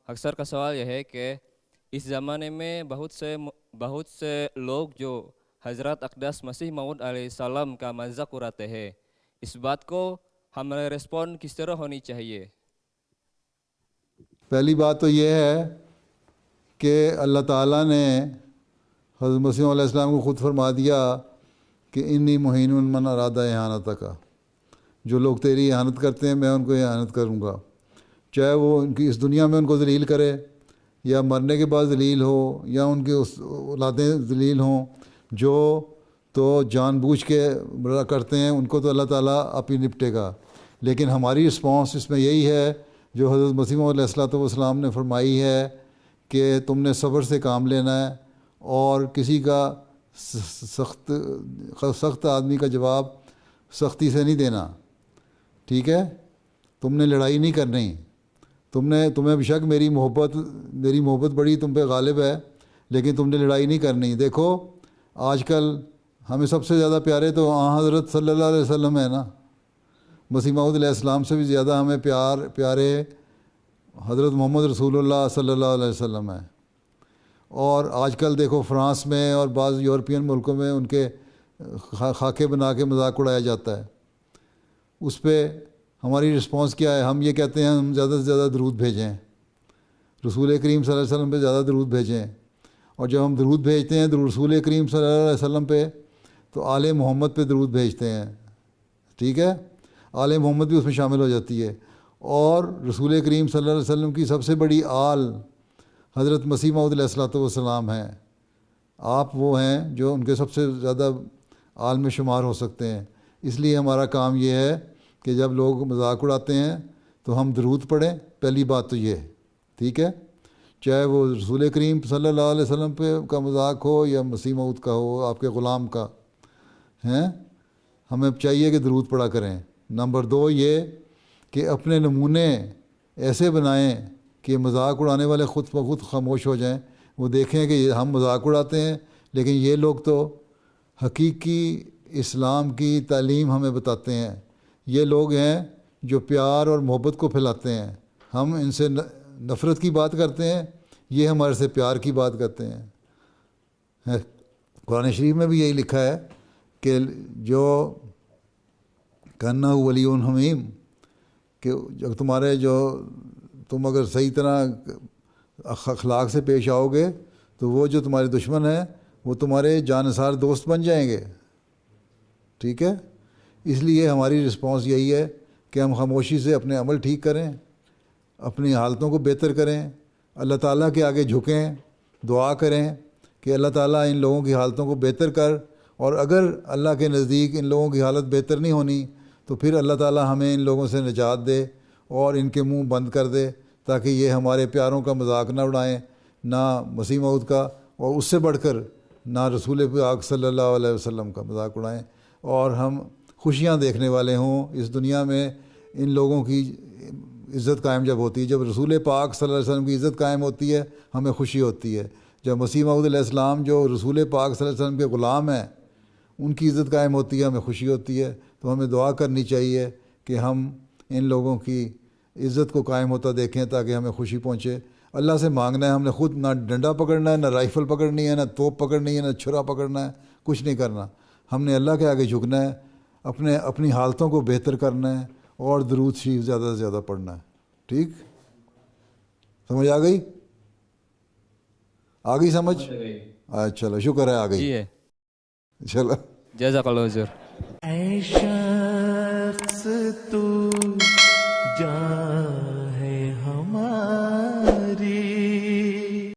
اکثر کا سوال یہ ہے کہ اس زمانے میں بہت سے لوگ جو حضرت اقدس مسیح موعود علیہ السلام کا مذاق اڑاتے ہیں، اس بات کو ہمارا ریسپونڈ کس طرح ہونی چاہیے؟ پہلی بات تو یہ ہے کہ اللہ تعالیٰ نے حضرت مسیح علیہ السلام کو خود فرما دیا کہ انی مہین من ارادہ اہانت کا، جو لوگ تیری اہانت کرتے ہیں میں ان کو اہانت کروں گا، چاہے وہ ان کی اس دنیا میں ان کو ذلیل کرے یا مرنے کے بعد ذلیل ہو یا ان کی اولادیں ذلیل ہوں، جو تو جان بوجھ کے برا کرتے ہیں ان کو تو اللہ تعالیٰ آپ ہی نپٹے گا۔ لیکن ہماری رسپانس اس میں یہی ہے جو حضرت مسیح علیہ السلام نے فرمائی ہے کہ تم نے صبر سے کام لینا ہے اور کسی کا سخت آدمی کا جواب سختی سے نہیں دینا، ٹھیک ہے؟ تم نے لڑائی نہیں کرنی، تمہیں بے شک میری محبت بڑی تم پہ غالب ہے، لیکن تم نے لڑائی نہیں کرنی۔ دیکھو آج کل ہمیں سب سے زیادہ پیارے تو حضرت صلی اللہ علیہ وسلم ہے نا، مسیح موعود علیہ السلام سے بھی زیادہ ہمیں پیارے حضرت محمد رسول اللہ صلی اللہ علیہ وسلم ہے۔ اور آج کل دیکھو فرانس میں اور بعض یورپین ملکوں میں ان کے خاکے بنا کے مذاق اڑایا جاتا ہے۔ اس پہ ہماری رسپانس کیا ہے؟ ہم یہ کہتے ہیں ہم زیادہ سے زیادہ درود بھیجیں، رسول کریم صلی اللہ علیہ وسلم پہ زیادہ درود بھیجیں، اور جب ہم درود بھیجتے ہیں تو رسول کریم صلی اللہ علیہ وسلم پہ تو آل محمد پہ درود بھیجتے ہیں، ٹھیک ہے؟ آل محمد بھی اس میں شامل ہو جاتی ہے، اور رسول کریم صلی اللہ علیہ وسلم کی سب سے بڑی آل حضرت مسیح موعود علیہ السلام ہیں۔ آپ وہ ہیں جو ان کے سب سے زیادہ آل میں شمار ہو سکتے ہیں۔ اس لیے ہمارا کام یہ ہے کہ جب لوگ مذاق اڑاتے ہیں تو ہم درود پڑھیں، پہلی بات تو یہ ہے، ٹھیک ہے؟ چاہے وہ رسول کریم صلی اللہ علیہ وسلم پہ کا مذاق ہو یا مسیح موعود کا ہو، آپ کے غلام کا ہیں، ہمیں چاہیے کہ درود پڑھا کریں۔ نمبر 2 یہ کہ اپنے نمونے ایسے بنائیں کہ مذاق اڑانے والے خود بخود خاموش ہو جائیں، وہ دیکھیں کہ ہم مذاق اڑاتے ہیں لیکن یہ لوگ تو حقیقی اسلام کی تعلیم ہمیں بتاتے ہیں، یہ لوگ ہیں جو پیار اور محبت کو پھیلاتے ہیں۔ ہم ان سے نفرت کی بات کرتے ہیں، یہ ہمارے سے پیار کی بات کرتے ہیں۔ قرآن شریف میں بھی یہی لکھا ہے کہ جو کہنا ولی حمیم، کہ جب تم اگر صحیح طرح اخلاق سے پیش آؤ گے تو وہ جو تمہارے دشمن ہیں وہ تمہارے جانثار دوست بن جائیں گے، ٹھیک ہے؟ اس لیے ہماری رسپانس یہی ہے کہ ہم خاموشی سے اپنے عمل ٹھیک کریں، اپنی حالتوں کو بہتر کریں، اللہ تعالیٰ کے آگے جھکیں، دعا کریں کہ اللہ تعالیٰ ان لوگوں کی حالتوں کو بہتر کر، اور اگر اللہ کے نزدیک ان لوگوں کی حالت بہتر نہیں ہونی تو پھر اللہ تعالیٰ ہمیں ان لوگوں سے نجات دے اور ان کے منہ بند کر دے، تاکہ یہ ہمارے پیاروں کا مذاق نہ اڑائیں، نہ مسیح موعود کا، اور اس سے بڑھ کر نہ رسول پاک صلی اللہ علیہ وسلم کا مذاق اڑائیں، اور ہم خوشیاں دیکھنے والے ہوں اس دنیا میں۔ ان لوگوں کی عزت قائم جب ہوتی ہے، جب رسول پاک صلی اللہ علیہ وسلم کی عزت قائم ہوتی ہے ہمیں خوشی ہوتی ہے، جب مسیح موعود علیہ السلام جو رسول پاک صلی اللہ علیہ وسلم کے غلام ہیں ان کی عزت قائم ہوتی ہے ہمیں خوشی ہوتی ہے۔ تو ہمیں دعا کرنی چاہیے کہ ہم ان لوگوں کی عزت کو قائم ہوتا دیکھیں تاکہ ہمیں خوشی پہنچے۔ اللہ سے مانگنا ہے، ہم نے خود نہ ڈنڈا پکڑنا ہے، نہ رائفل پکڑنی ہے، نہ توپ پکڑنی ہے، نہ چھرا پکڑنا ہے، کچھ نہیں کرنا۔ ہم نے اللہ کے آگے جھکنا ہے، اپنی حالتوں کو بہتر کرنا ہے اور درود شریف زیادہ سے زیادہ پڑھنا ہے، ٹھیک؟ سمجھ آ گئی؟ آ گئی سمجھ؟ چلو شکر ہے، آ گئی، جی ہے، چلو جزاک اللہ حضور۔ اے شخص تو